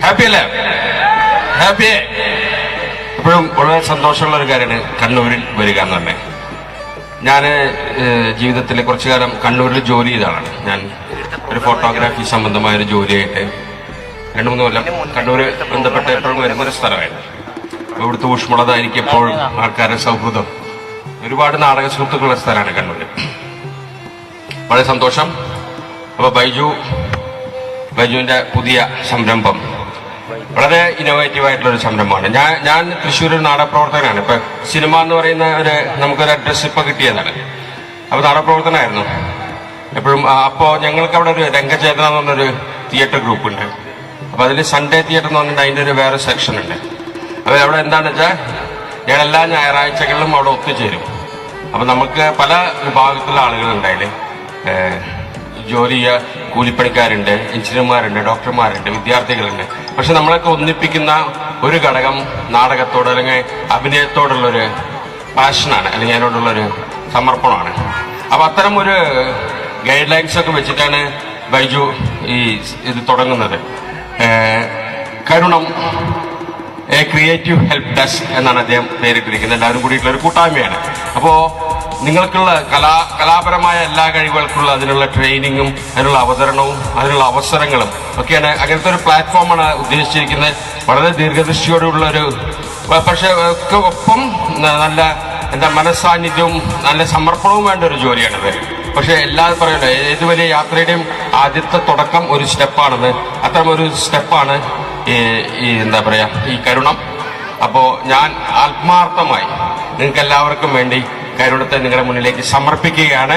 Happy അല്ലേ? Happy. എപ്പോഴും വളരെ സന്തോഷമുള്ള ഒരു കാര്യമാണ് കണ്ണൂരിൽ വരിക എന്ന് പറഞ്ഞത്. ഞാൻ ജീവിതത്തിൽ കുറച്ചു കാലം കണ്ണൂരിൽ ജോലി ചെയ്ത ആളാണ്. ഞാൻ ഒരു ഫോട്ടോഗ്രാഫി സംബന്ധമായൊരു ജോലിയായിട്ട് 2-3 കൊല്ലം കണ്ണൂര് ബന്ധപ്പെട്ട് എപ്പോഴും വരുന്നൊരു സ്ഥലമായിരുന്നു. ഇവിടുത്തെ ഊഷ്മളത, എനിക്ക് എപ്പോഴും ആൾക്കാരുടെ സൗഹൃദം, ഒരുപാട് നാടക സുഹൃത്തുക്കളുള്ള സ്ഥലമാണ് കണ്ണൂര്. വളരെ സന്തോഷം. അപ്പൊ ബൈജുവിന്റെ പുതിയ സംരംഭം വളരെ ഇന്നോവേറ്റീവ് ആയിട്ടുള്ളൊരു സംരംഭമാണ്. ഞാൻ തൃശ്ശൂർ ഒരു നാടകപ്രവർത്തകനാണ്. ഇപ്പൊ സിനിമ എന്ന് പറയുന്ന നമുക്കൊരു അഡ്രസ് ഇപ്പൊ കിട്ടിയതാണ്. അപ്പൊ നാടകപ്രവർത്തനമായിരുന്നു എപ്പോഴും. അപ്പോൾ ഞങ്ങൾക്ക് അവിടെ ഒരു രംഗചേതന എന്ന് പറഞ്ഞൊരു തിയേറ്റർ ഗ്രൂപ്പ് ഉണ്ട്. അപ്പൊ അതിൽ സൺഡേ തിയേറ്റർ എന്ന് പറഞ്ഞിട്ട് അതിൻ്റെ ഒരു വേറെ സെക്ഷൻ ഉണ്ട്. അപ്പൊ അവിടെ എന്താണെന്ന് വെച്ചാൽ ഞങ്ങൾ എല്ലാ ഞായറാഴ്ചകളിലും അവിടെ ഒത്തുചേരും. അപ്പൊ നമുക്ക് പല വിഭാഗത്തിലുള്ള ആളുകളുണ്ട്. അതിൽ ജോലി ചെയ്യുക, കൂലിപ്പണിക്കാരുണ്ട്, എഞ്ചിനീയർമാരുണ്ട്, ഡോക്ടർമാരുണ്ട്, വിദ്യാർത്ഥികളുണ്ട്. പക്ഷെ നമ്മളൊക്കെ ഒന്നിപ്പിക്കുന്ന ഒരു ഘടകം നാടകത്തോട് അല്ലെങ്കിൽ അഭിനയത്തോടുള്ളൊരു പാഷനാണ്, അല്ലെങ്കിൽ അതിനോടുള്ളൊരു സമർപ്പണമാണ്. അപ്പൊ അത്തരം ഒരു ഗൈഡ് ലൈൻസ് ഒക്കെ വെച്ചിട്ടാണ് ബൈജു ഇത് തുടങ്ങുന്നത്. കരുണം ക്രിയേറ്റീവ് ഹെൽപ്പ് ഡെസ്ക് എന്നാണ് അദ്ദേഹം പേരിട്ടിരിക്കുന്നത്. എല്ലാവരും കൂടിയിട്ടുള്ള ഒരു കൂട്ടായ്മയാണ്. അപ്പോ നിങ്ങൾക്കുള്ള കലാപരമായ എല്ലാ കഴിവുകൾക്കുള്ള അതിനുള്ള ട്രെയിനിങ്ങും അതിനുള്ള അവതരണവും അതിനുള്ള അവസരങ്ങളും ഒക്കെയാണ് അങ്ങനത്തെ ഒരു പ്ലാറ്റ്ഫോമാണ് ഉദ്ദേശിച്ചിരിക്കുന്നത്. വളരെ ദീർഘദൃഷ്ടിയോടുള്ള ഒരു, പക്ഷെ ഒപ്പം നല്ല മനസ്സാന്നിധ്യവും നല്ല സമർപ്പണവും വേണ്ട ഒരു ജോലിയാണിത്. പക്ഷെ എല്ലാവരും പറയല്ലോ, ഏത് വലിയ യാത്രയുടെയും ആദ്യത്തെ തുടക്കം ഒരു സ്റ്റെപ്പാണെന്ന്. അത്തരം ഒരു സ്റ്റെപ്പാണ് ഈ കരുണം. അപ്പോ ഞാൻ ആത്മാർത്ഥമായി നിങ്ങൾക്ക് എല്ലാവർക്കും വേണ്ടി കരുണത്തെ നിങ്ങളുടെ മുന്നിലേക്ക് സമർപ്പിക്കുകയാണ്.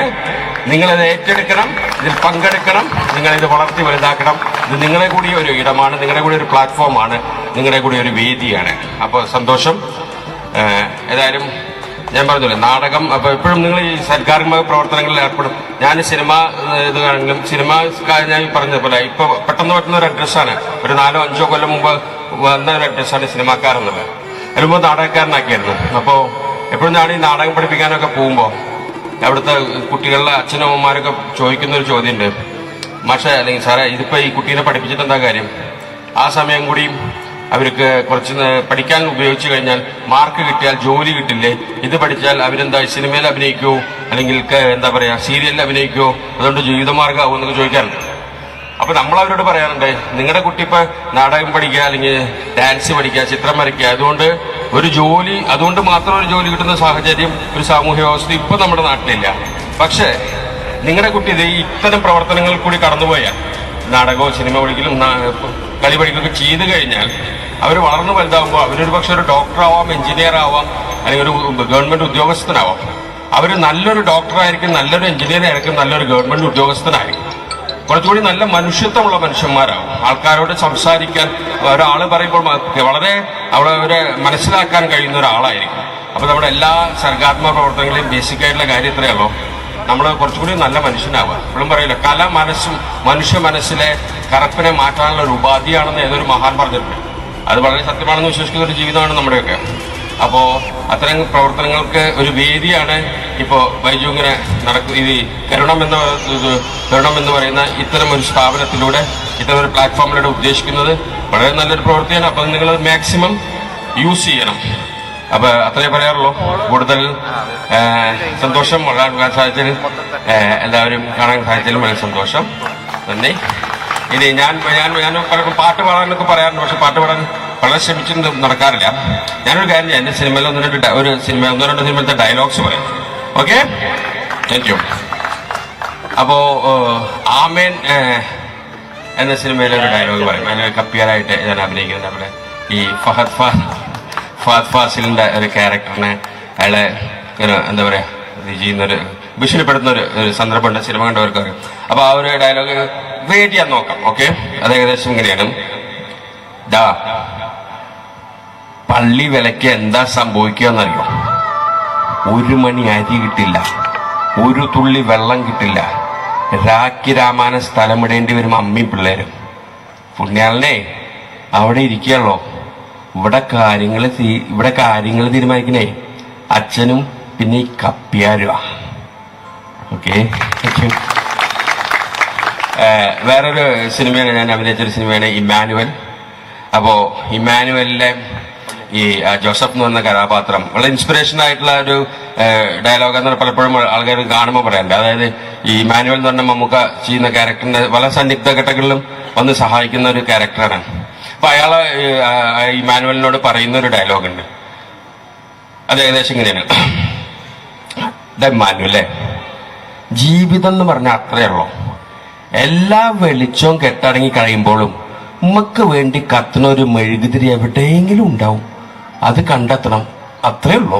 നിങ്ങളിത് ഏറ്റെടുക്കണം, ഇതിൽ പങ്കെടുക്കണം, നിങ്ങളിത് വളർത്തി വലുതാക്കണം. ഇത് നിങ്ങളെ കൂടി ഒരു ഇടമാണ്, നിങ്ങളുടെ കൂടി ഒരു പ്ലാറ്റ്ഫോമാണ്, നിങ്ങളുടെ കൂടി ഒരു വേദിയാണ്. അപ്പോൾ സന്തോഷം. ഏതായാലും ഞാൻ പറഞ്ഞില്ലേ, നാടകം അപ്പൊ എപ്പോഴും നിങ്ങൾ ഈ സർഗാത്മക പ്രവർത്തനങ്ങളിൽ ഏർപ്പെടും. ഞാൻ സിനിമ ഇത് ആണെങ്കിലും സിനിമ ഞാൻ പറഞ്ഞതുപോലെ ഇപ്പൊ പെട്ടെന്ന് പറ്റുന്ന ഒരു അഡ്രസ്സാണ്. ഒരു 4-5 കൊല്ലം മുമ്പ് വന്ന ഒരു അഡ്രസ്സാണ് സിനിമാക്കാരെന്നുള്ളത്. അതിനുമ്പോൾ നാടകക്കാരനാക്കിയായിരുന്നു. അപ്പോൾ എപ്പോഴും ഞാൻ ഈ നാടകം പഠിപ്പിക്കാനൊക്കെ പോകുമ്പോൾ അവിടുത്തെ കുട്ടികളുടെ അച്ഛനമ്മമാരൊക്കെ ചോദിക്കുന്ന ഒരു ചോദ്യമുണ്ട്, മാഷേ അല്ലെങ്കിൽ സാറേ ഇതിപ്പോ ഈ കുട്ടീനെ പഠിപ്പിച്ചിട്ട് എന്താ കാര്യം? ആ സമയം കൂടി അവർക്ക് കുറച്ച് പഠിക്കാൻ ഉപയോഗിച്ചു കഴിഞ്ഞാൽ മാർക്ക് കിട്ടിയാൽ ജോലി കിട്ടില്ലേ? ഇത് പഠിച്ചാൽ അവരെന്താ സിനിമയിൽ അഭിനയിക്കുമോ അല്ലെങ്കിൽ എന്താ പറയാ സീരിയലിൽ അഭിനയിക്കുമോ? അതുകൊണ്ട് ജീവിതമാർഗ്ഗമാകുമോ എന്നൊക്കെ ചോദിക്കാറുണ്ട്. അപ്പൊ നമ്മൾ അവരോട് പറയാറുണ്ട്, നിങ്ങളുടെ കുട്ടി ഇപ്പൊ നാടകം പഠിക്കുക അല്ലെങ്കിൽ ഡാൻസ് പഠിക്കുക, ചിത്രം വരയ്ക്കുക, അതുകൊണ്ട് മാത്രം ഒരു ജോലി കിട്ടുന്ന സാഹചര്യം, ഒരു സാമൂഹ്യ വ്യവസ്ഥ ഇപ്പൊ നമ്മുടെ നാട്ടിലില്ല. പക്ഷെ നിങ്ങളുടെ കുട്ടി ഇത് ഇത്തരം പ്രവർത്തനങ്ങളിൽ കൂടി കടന്നുപോയാൽ, നാടകമോ സിനിമ പഠിക്കലും കളി പഠിക്കുകയൊക്കെ ചെയ്തു കഴിഞ്ഞാൽ അവർ വളർന്നു വലുതാവുമ്പോൾ അവരൊരു പക്ഷെ ഒരു ഡോക്ടറാവാം, എഞ്ചിനീയർ ആവാം, അല്ലെങ്കിൽ ഒരു ഗവൺമെന്റ് ഉദ്യോഗസ്ഥനാവാം. അവർ നല്ലൊരു ഡോക്ടറായിരിക്കും, നല്ലൊരു എഞ്ചിനീയർ ആയിരിക്കും, നല്ലൊരു ഗവൺമെന്റ് ഉദ്യോഗസ്ഥനായിരിക്കും. കുറച്ചുകൂടി നല്ല മനുഷ്യത്വമുള്ള മനുഷ്യന്മാരാവും. ആൾക്കാരോട് സംസാരിക്കാൻ ഒരാൾ പറയുമ്പോൾ വളരെ അവരെ മനസ്സിലാക്കാൻ കഴിയുന്ന ഒരാളായിരിക്കും. അപ്പൊ നമ്മുടെ എല്ലാ സർഗാത്മക പ്രവർത്തനങ്ങളെയും ബേസിക്കായിട്ടുള്ള കാര്യം ഇത്രയല്ലോ, നമ്മൾ കുറച്ചുകൂടി നല്ല മനുഷ്യനാവുക. എപ്പോഴും പറയില്ല, കല മനുഷ്യ മനസ്സിലെ കറുപ്പിനെ മാറ്റാനുള്ള ഒരു ഉപാധിയാണെന്ന് ഏതൊരു മഹാൻ പറഞ്ഞിട്ടുണ്ട്. അത് വളരെ സത്യമാണെന്ന് വിശ്വസിക്കുന്ന ഒരു ജീവിതമാണ് നമ്മുടെയൊക്കെ. അപ്പോ അത്തരം പ്രവർത്തനങ്ങൾക്ക് ഒരു വേദിയാണ് ഇപ്പോ ബൈജു ഇങ്ങനെ ഇത് കരുണം എന്ന് പറയുന്ന ഇത്തരം ഒരു സ്ഥാപനത്തിലൂടെ, ഇത്തരം ഒരു പ്ലാറ്റ്ഫോമിലൂടെ ഉദ്ദേശിക്കുന്നത്. വളരെ നല്ലൊരു പ്രവൃത്തിയാണ്. അപ്പൊ നിങ്ങൾ മാക്സിമം യൂസ് ചെയ്യണം. അപ്പൊ അത്രേ പറയാറുള്ളൂ. കൂടുതൽ സന്തോഷം വളരാൻ സാധിച്ചതിൽ, എല്ലാവരും കാണാൻ സാധിച്ചതിലും വളരെ സന്തോഷം. നന്ദി. ഇനി ഞാൻ പാട്ട് പാടാനൊക്കെ പറയാറുണ്ട്. പക്ഷെ പാട്ട് പാടാൻ വളരെ ശ്രമിച്ചിട്ട് നടക്കാറില്ല. ഞാനൊരു കാര്യം ചെയ്യാം, എന്റെ സിനിമയിൽ 1-2 സിനിമയിലത്തെ ഡയലോഗ്സ് പറയാം. Okay, thank you. അപ്പോ ആമേൻ എന്ന സിനിമയിലെ ഒരു ഡയലോഗ് പറയും. അതിന് കപ്പിയാരായിട്ട് ഞാൻ അഭിനയിക്കുന്നത് അവിടെ ഈ ഫഹദ് ഫാസിലിന്റെ ഒരു ക്യാരക്ടറിനെ അയാളെ എന്താ പറയാ ചെയ്യുന്നൊരു ഭീഷണിപ്പെടുത്തുന്ന ഒരു സന്ദർഭമുണ്ട്. സിനിമ കണ്ടവർക്ക് അറിയാം. അപ്പൊ ആ ഒരു ഡയലോഗ് വെയിറ്റ് ചെയ്യാൻ നോക്കാം. ഓക്കെ, അത് ഏകദേശം ഇങ്ങനെയാണ്. പള്ളി വിലയ്ക്ക് എന്താ സംഭവിക്കുക എന്നറിയോ? 1 മണി അരി കിട്ടില്ല, 1 തുള്ളി വെള്ളം കിട്ടില്ല, രാഖി രാമായണ സ്ഥലമിടേണ്ടി വരും അമ്മയും പിള്ളേരും. പുണ്യാളനെ അവിടെ ഇരിക്കുകയുള്ളോ. ഇവിടെ കാര്യങ്ങൾ തീരുമാനിക്കണേ അച്ഛനും പിന്നെ ഈ കപ്പിയാരുവാ. ഓക്കെ, വേറൊരു സിനിമയാണ് ഞാൻ അഭിനയിച്ചൊരു സിനിമയാണ് ഇമ്മാനുവൽ. അപ്പോൾ ഇമ്മാനുവലിലെ ഈ ജോസഫ് എന്ന് പറഞ്ഞ കഥാപാത്രം വളരെ ഇൻസ്പിറേഷൻ ആയിട്ടുള്ള ഒരു ഡയലോഗ് എന്ന് പലപ്പോഴും ആൾക്കാർ കാണുമ്പോൾ പറയാറുണ്ട്. അതായത് ഈ ഇമ്മാനുവൽ എന്ന് പറഞ്ഞ മമ്മൂക്ക ചെയ്യുന്ന ക്യാരക്ടറിന്റെ പല സന്നിഗ്ധ ഘട്ടങ്ങളിലും വന്ന് സഹായിക്കുന്ന ഒരു ക്യാരക്ടറാണ്. അപ്പൊ അയാള് ഇമ്മാനുവലിനോട് പറയുന്ന ഒരു ഡയലോഗ് ഉണ്ട്. അത് ഏകദേശം ഇങ്ങനെയാണ്. ഇമ്മാനുവല്ലേ, ജീവിതം എന്ന് പറഞ്ഞാൽ അത്രയേ ഉള്ളൂ. എല്ലാ വെളിച്ചവും കെട്ടടങ്ങി കഴിയുമ്പോഴും ഉമ്മക്ക് വേണ്ടി കത്തുന്ന ഒരു മെഴുകുതിരി എവിടെയെങ്കിലും ഉണ്ടാവും, അത് കണ്ടെത്തണം, അത്രേ ഉള്ളൂ.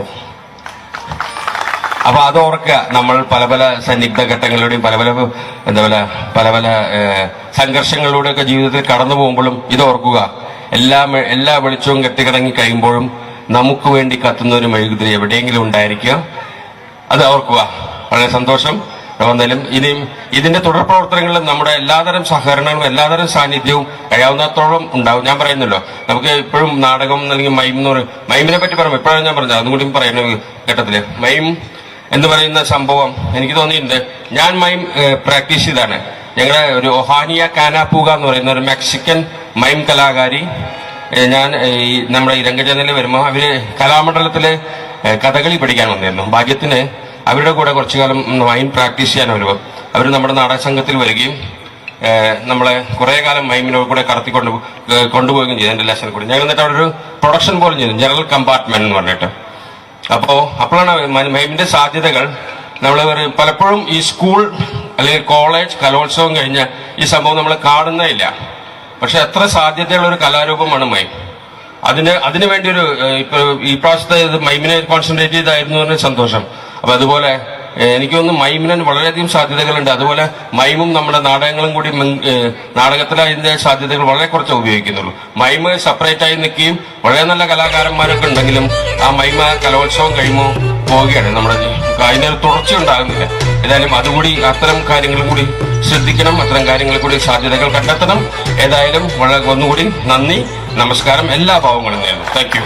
അപ്പൊ അത് ഓർക്കുക. നമ്മൾ പല പല സന്നിഗ്ധ ഘട്ടങ്ങളിലൂടെയും പല പല സംഘർഷങ്ങളിലൂടെയൊക്കെ ജീവിതത്തിൽ കടന്നു പോകുമ്പോഴും ഇത് ഓർക്കുക. എല്ലാ വെളിച്ചവും കെട്ടിക്കിടങ്ങി കഴിയുമ്പോഴും നമുക്ക് വേണ്ടി കത്തുന്ന ഒരു മെഴുകുതിരി എവിടെയെങ്കിലും ഉണ്ടായിരിക്കുക, അത് ഓർക്കുക. വളരെ സന്തോഷം. എന്തായാലും ഇനിയും ഇതിന്റെ തുടർ പ്രവർത്തനങ്ങളിൽ നമ്മുടെ എല്ലാതരം സഹകരണങ്ങളും എല്ലാതരം സാന്നിധ്യവും കഴിയാവുന്നത്തോളം ഉണ്ടാവും. ഞാൻ പറയുന്നല്ലോ, നമുക്ക് ഇപ്പോഴും നാടകം അല്ലെങ്കിൽ മൈം എന്ന് പറയും. മൈമിനെ പറ്റി പറയുമ്പോൾ ഇപ്പോഴാണ് ഞാൻ പറഞ്ഞത്, അതും കൂടി പറയുന്ന ഘട്ടത്തില് മൈം എന്ന് പറയുന്ന സംഭവം എനിക്ക് തോന്നിയിട്ടുണ്ട്. ഞാൻ മൈം പ്രാക്ടീസ് ചെയ്താണ്. ഞങ്ങളുടെ ഒരു ഒഹാനിയ കാനാപൂക എന്ന് പറയുന്ന ഒരു മെക്സിക്കൻ മൈം കലാകാരി ഞാൻ ഈ നമ്മുടെ ഇരംഗജനിൽ വരുമ്പോൾ അവര് കലാമണ്ഡലത്തില് കഥകളി പഠിക്കാൻ വന്നിരുന്നു. ഭാഗ്യത്തിന് അവരുടെ കൂടെ കുറച്ചു കാലം മൈം പ്രാക്ടീസ് ചെയ്യാൻ വരുമ്പോൾ അവർ നമ്മുടെ നാടക സംഘത്തിൽ വരികയും നമ്മളെ കുറെ കാലം മൈമിനോട് കൂടെ കൊണ്ടുപോവുകയും ചെയ്തു. എൻ്റെ ലെസൺ കൂടി ഞങ്ങൾ എന്നിട്ട് അവിടെ ഒരു പ്രൊഡക്ഷൻ പോലും ചെയ്തു, ജനറൽ കമ്പാർട്ട്മെന്റ് എന്ന് പറഞ്ഞിട്ട്. അപ്പോഴാണ് മൈമിന്റെ സാധ്യതകൾ നമ്മൾ പലപ്പോഴും ഈ സ്കൂൾ അല്ലെങ്കിൽ കോളേജ് കലോത്സവം കഴിഞ്ഞ് ഈ സംഭവം നമ്മൾ കാണുന്നില്ല. പക്ഷെ എത്ര സാധ്യതയുള്ള ഒരു കലാരൂപമാണ് മൈം. അതിനു വേണ്ടി ഒരു ഈ പ്രാവശ്യത്തെ മൈമിനെ കോൺസെൻട്രേറ്റ് ചെയ്തായിരുന്നു എന്ന് സന്തോഷം. അപ്പൊ അതുപോലെ എനിക്ക് തോന്നുന്നു മൈമിന് വളരെയധികം സാധ്യതകളുണ്ട്. അതുപോലെ മൈമും നമ്മുടെ നാടകങ്ങളും കൂടി നാടകത്തിൽ അതിന്റെ സാധ്യതകൾ വളരെ കുറച്ച് ഉപയോഗിക്കുന്നുള്ളൂ. മൈമ് സെപ്പറേറ്റ് ആയി നിൽക്കുകയും വളരെ നല്ല കലാകാരന്മാരൊക്കെ ഉണ്ടെങ്കിലും ആ മൈമ കലോത്സവം കഴിയുമ്പോൾ പോവുകയാണ്. നമ്മുടെ അതിനൊരു തുടർച്ച ഉണ്ടാകുന്നില്ല. ഏതായാലും അതുകൂടി അത്തരം കാര്യങ്ങളും കൂടി ശ്രദ്ധിക്കണം, അത്തരം കാര്യങ്ങളിൽ കൂടി സാധ്യതകൾ കണ്ടെത്തണം. ഏതായാലും വളരെ ഒന്നുകൂടി നന്ദി, നമസ്കാരം, എല്ലാ ഭാവങ്ങളും നേരുന്നു. Thank you.